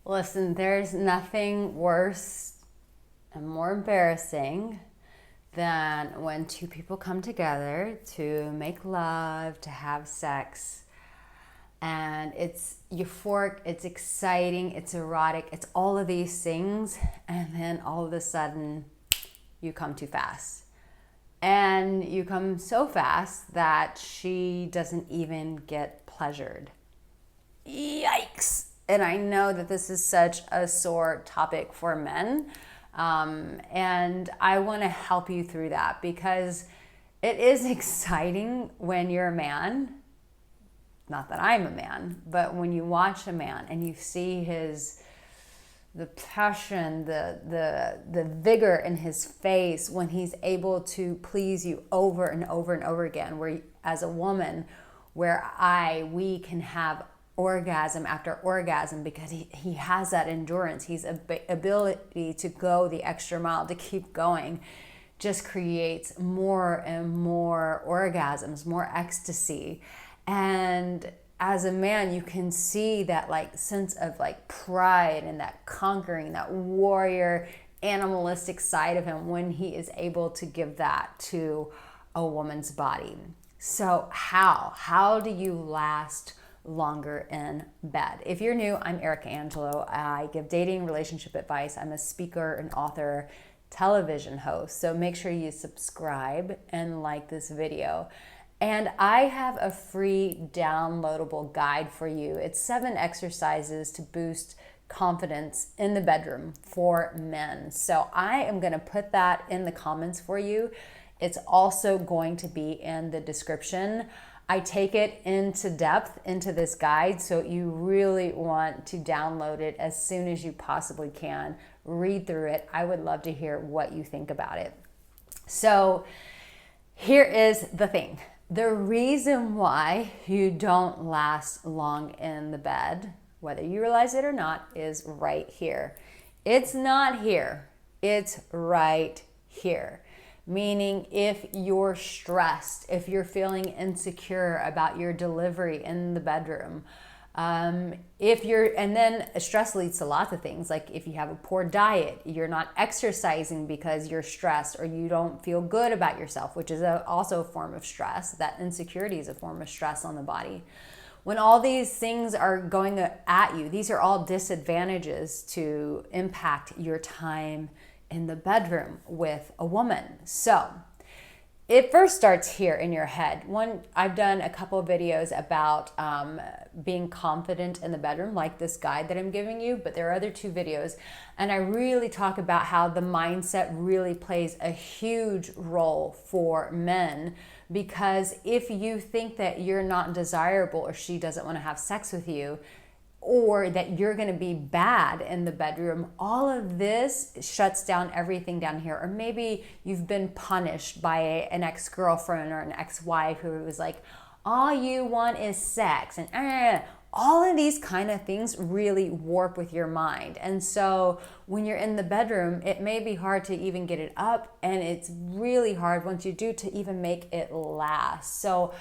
Listen, there's nothing worse and more embarrassing than when two people come together to make love, to have sex, and it's euphoric, it's exciting, it's erotic, it's all of these things, and then all of a sudden you come too fast. And you come so fast that she doesn't even get pleasured. Yikes! And I know that this is such a sore topic for men. And I want to help you through that because it is exciting when you're a man. Not that I'm a man, but when you watch a man and you see the passion, the vigor in his face when he's able to please you over and over and over again, where as a woman, we can have orgasm after orgasm because he has that endurance. He's ability to go the extra mile, to keep going, just creates more and more orgasms, more ecstasy. And as a man, you can see that like sense of like pride and that conquering, that warrior animalistic side of him when he is able to give that to a woman's body. So how do you last longer in bed? If you're new, I'm Arica Angelo. I give dating relationship advice. I'm a speaker, an author, television host. So make sure you subscribe and like this video. And I have a free downloadable guide for you. It's 7 exercises to boost confidence in the bedroom for men. So I am going to put that in the comments for you. It's also going to be in the description. I take it into depth into this guide, so you really want to download it as soon as you possibly can. Read through it. I would love to hear what you think about it. So here is the thing. The reason why you don't last long in the bed, whether you realize it or not, is right here. It's not here. It's right here. Meaning if you're stressed, if you're feeling insecure about your delivery in the bedroom, and then stress leads to lots of things. Like if you have a poor diet, you're not exercising because you're stressed, or you don't feel good about yourself, which is also a form of stress. That insecurity is a form of stress on the body. When all these things are going at you, these are all disadvantages to impact your time in the bedroom with a woman. So it first starts here in your head. I've done a couple of videos about being confident in the bedroom, like this guide that I'm giving you, but there are other 2 videos, and I really talk about how the mindset really plays a huge role for men, because if you think that you're not desirable or she doesn't want to have sex with you, or that you're going to be bad in the bedroom, all of this shuts down everything down here. Or maybe you've been punished by an ex-girlfriend or an ex-wife who was like, all you want is sex, and all of these kind of things really warp with your mind. And so when you're in the bedroom, it may be hard to even get it up, and it's really hard once you do to even make it last. So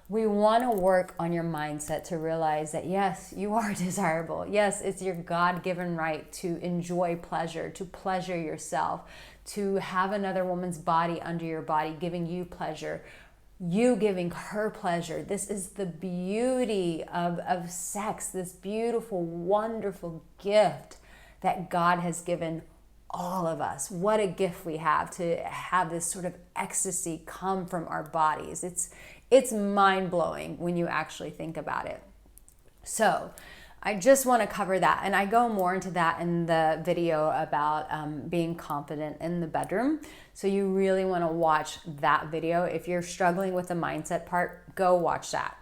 we want to work on your mindset to realize that yes, you are desirable. Yes, it's your God-given right to enjoy pleasure, to pleasure yourself, to have another woman's body under your body giving you pleasure, you giving her pleasure. This is the beauty of sex, this beautiful, wonderful gift that God has given all of us. What a gift we have to have this sort of ecstasy come from our bodies. It's mind-blowing when you actually think about it. So I just want to cover that, and I go more into that in the video about being confident in the bedroom. So you really want to watch that video. If you're struggling with the mindset part, go watch that.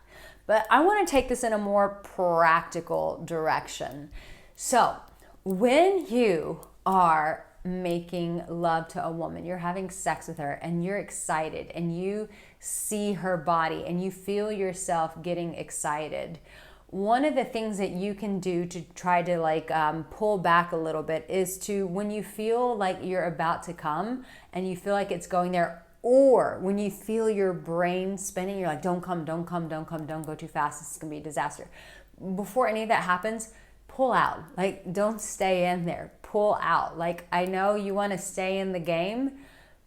But I want to take this in a more practical direction. So when you are making love to a woman, you're having sex with her, and you're excited, and you see her body, and you feel yourself getting excited, one of the things that you can do to try to pull back a little bit is to, when you feel like you're about to come and you feel like it's going there, or when you feel your brain spinning, you're like, don't come, don't come, don't come, don't go too fast, this is gonna be a disaster. Before any of that happens, pull out. Like, don't stay in there. Pull out. Like, I know you want to stay in the game,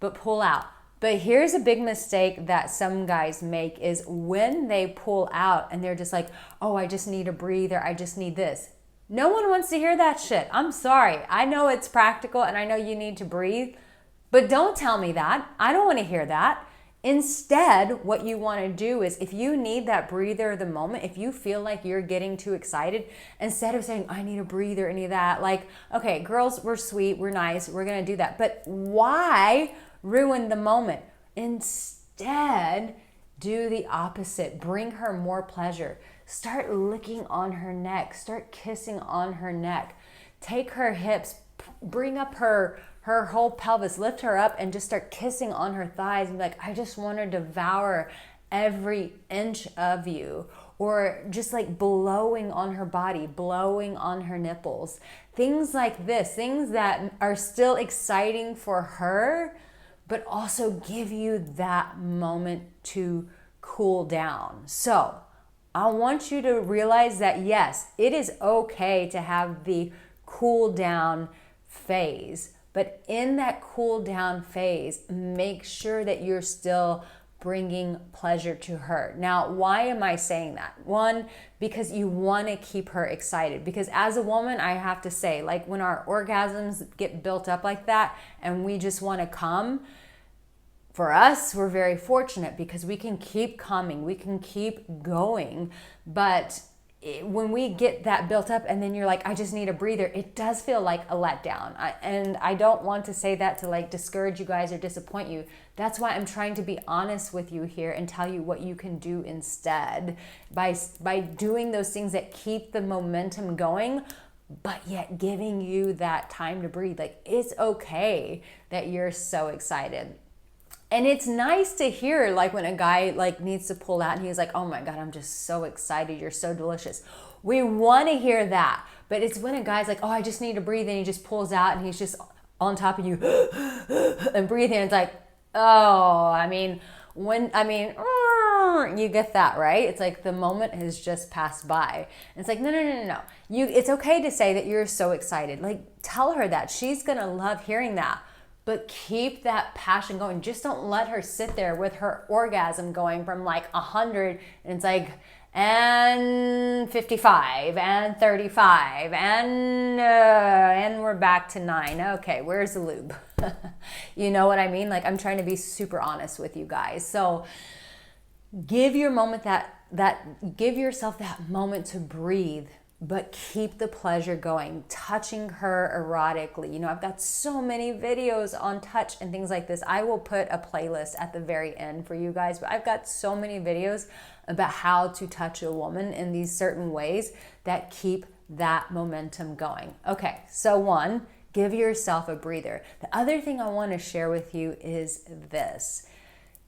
but pull out. But here's a big mistake that some guys make is when they pull out and they're just like, oh, I just need a breather. I just need this. No one wants to hear that shit. I'm sorry. I know it's practical and I know you need to breathe, but don't tell me that. I don't want to hear that. Instead, what you want to do is if you need that breather of the moment, if you feel like you're getting too excited, instead of saying, I need a breather, any of that, like, okay, girls, we're sweet, we're nice, we're going to do that. But why ruin the moment? Instead, do the opposite. Bring her more pleasure. Start licking on her neck. Start kissing on her neck. Take her hips, bring up her whole pelvis, lift her up and just start kissing on her thighs and be like, I just want to devour every inch of you. Or just like blowing on her body, blowing on her nipples. Things like this, things that are still exciting for her, but also give you that moment to cool down. So I want you to realize that yes, it is okay to have the cool down phase. But in that cool down phase, make sure that you're still bringing pleasure to her. Now, why am I saying that? One, because you want to keep her excited. Because as a woman, I have to say, like when our orgasms get built up like that and we just want to come, for us, we're very fortunate because we can keep coming, we can keep going. But when we get that built up and then you're like, I just need a breather, it does feel like a letdown. And I don't want to say that to like discourage you guys or disappoint you. That's why I'm trying to be honest with you here and tell you what you can do instead by doing those things that keep the momentum going, but yet giving you that time to breathe. Like, it's okay that you're so excited. And it's nice to hear like when a guy like needs to pull out and he's like, oh my God, I'm just so excited. You're so delicious. We want to hear that. But it's when a guy's like, oh, I just need to breathe. And he just pulls out and he's just on top of you and breathing. And it's like, oh, you get that, right? It's like the moment has just passed by. And it's like, no. It's okay to say that you're so excited. Like, tell her that. She's going to love hearing that. But keep that passion going. Just don't let her sit there with her orgasm going from like 100 and it's like, and 55 and 35 and we're back to 9. Okay, where's the lube? You know what I mean? Like, I'm trying to be super honest with you guys. So give your moment give yourself that moment to breathe, but keep the pleasure going, touching her erotically. You know, I've got so many videos on touch and things like this. I will put a playlist at the very end for you guys, but I've got so many videos about how to touch a woman in these certain ways that keep that momentum going. Okay, so one, give yourself a breather. The other thing I want to share with you is this.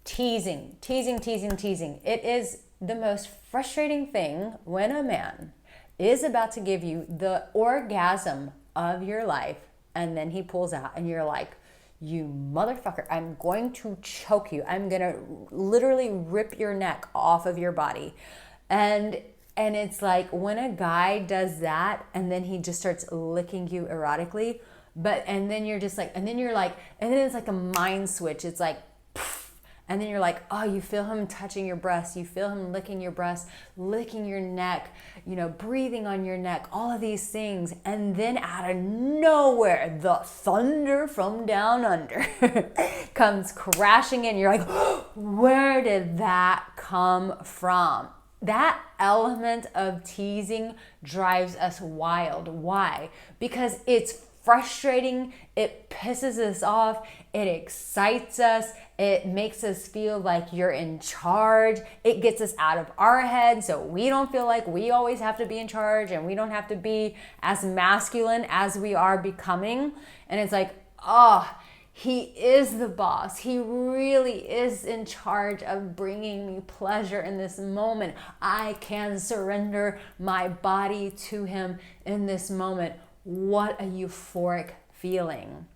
Teasing. It is the most frustrating thing when a man is about to give you the orgasm of your life and then he pulls out and you're like, you motherfucker, I'm going to choke you. I'm going to literally rip your neck off of your body. And it's like when a guy does that and then he just starts licking you erotically, and then it's like a mind switch. It's like, and then you're like, oh, you feel him touching your breast. You feel him licking your breast, licking your neck, you know, breathing on your neck, all of these things. And then out of nowhere, the thunder from down under comes crashing in. You're like, where did that come from? That element of teasing drives us wild. Why? Because it's frustrating, it pisses us off, it excites us, it makes us feel like you're in charge, it gets us out of our head so we don't feel like we always have to be in charge and we don't have to be as masculine as we are becoming. And it's like, oh, he is the boss. He really is in charge of bringing me pleasure in this moment. I can surrender my body to him in this moment. What a euphoric feeling.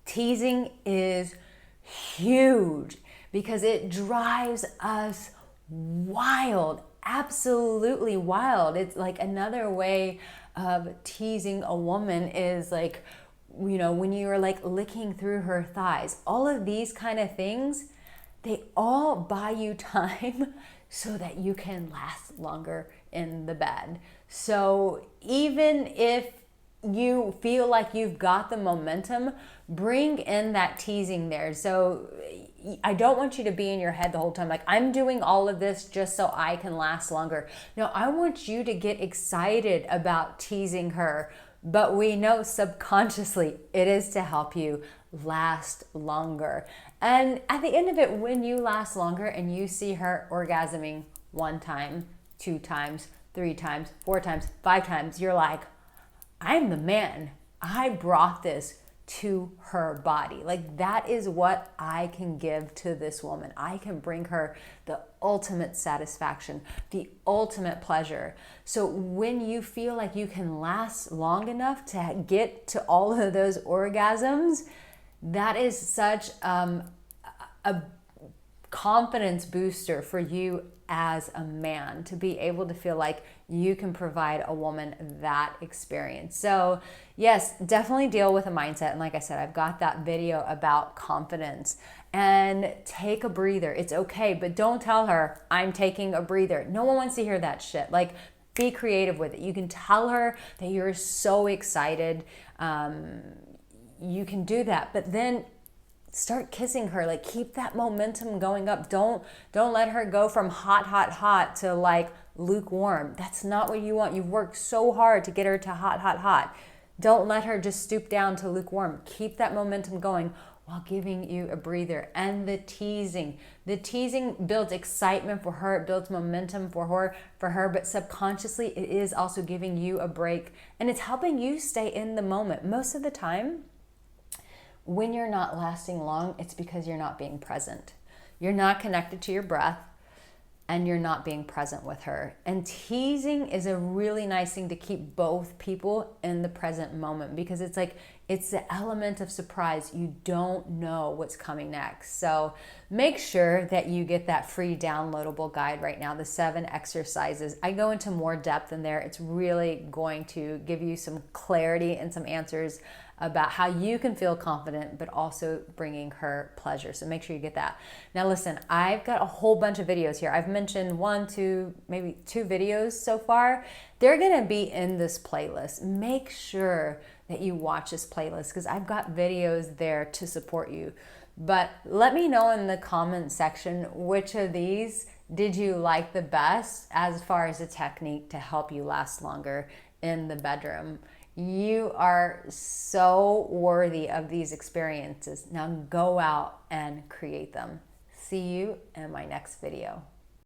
Teasing is huge because it drives us wild, absolutely wild. It's like another way of teasing a woman is like, you know, when you're like licking through her thighs. All of these kind of things, they all buy you time so that you can last longer in the bed. So even if you feel like you've got the momentum, bring in that teasing there. So I don't want you to be in your head the whole time like, I'm doing all of this just so I can last longer. No, I want you to get excited about teasing her, but we know subconsciously it is to help you last longer. And at the end of it, when you last longer and you see her orgasming 1 time, 2 times, 3 times, 4 times, 5 times, you're like, I'm the man. I brought this to her body. Like, that is what I can give to this woman. I can bring her the ultimate satisfaction, the ultimate pleasure. So when you feel like you can last long enough to get to all of those orgasms, that is such a confidence booster for you as a man to be able to feel like you can provide a woman that experience. So yes, definitely deal with a mindset. And like I said, I've got that video about confidence. And take a breather. It's okay, but don't tell her I'm taking a breather. No one wants to hear that shit. Like, be creative with it. You can tell her that you're so excited. You can do that, but then start kissing her. Like, keep that momentum going up. Don't let her go from hot to like lukewarm. That's not what you want. You've worked so hard to get her to hot. Don't let her just stoop down to lukewarm. Keep that momentum going while giving you a breather. And the teasing builds excitement for her. It builds momentum for her, but subconsciously it is also giving you a break, and it's helping you stay in the moment. Most of the time, when you're not lasting long, it's because you're not being present. You're not connected to your breath, and you're not being present with her. And teasing is a really nice thing to keep both people in the present moment, because it's like, it's the element of surprise. You don't know what's coming next. So make sure that you get that free downloadable guide right now, the 7 exercises. I go into more depth in there. It's really going to give you some clarity and some answers about how you can feel confident, but also bringing her pleasure. So make sure you get that. Now listen, I've got a whole bunch of videos here. I've mentioned 1, 2, maybe 2 videos so far. They're gonna be in this playlist. Make sure that you watch this playlist, because I've got videos there to support you. But let me know in the comment section, which of these did you like the best as far as a technique to help you last longer in the bedroom. You are so worthy of these experiences. Now go out and create them. See you in my next video.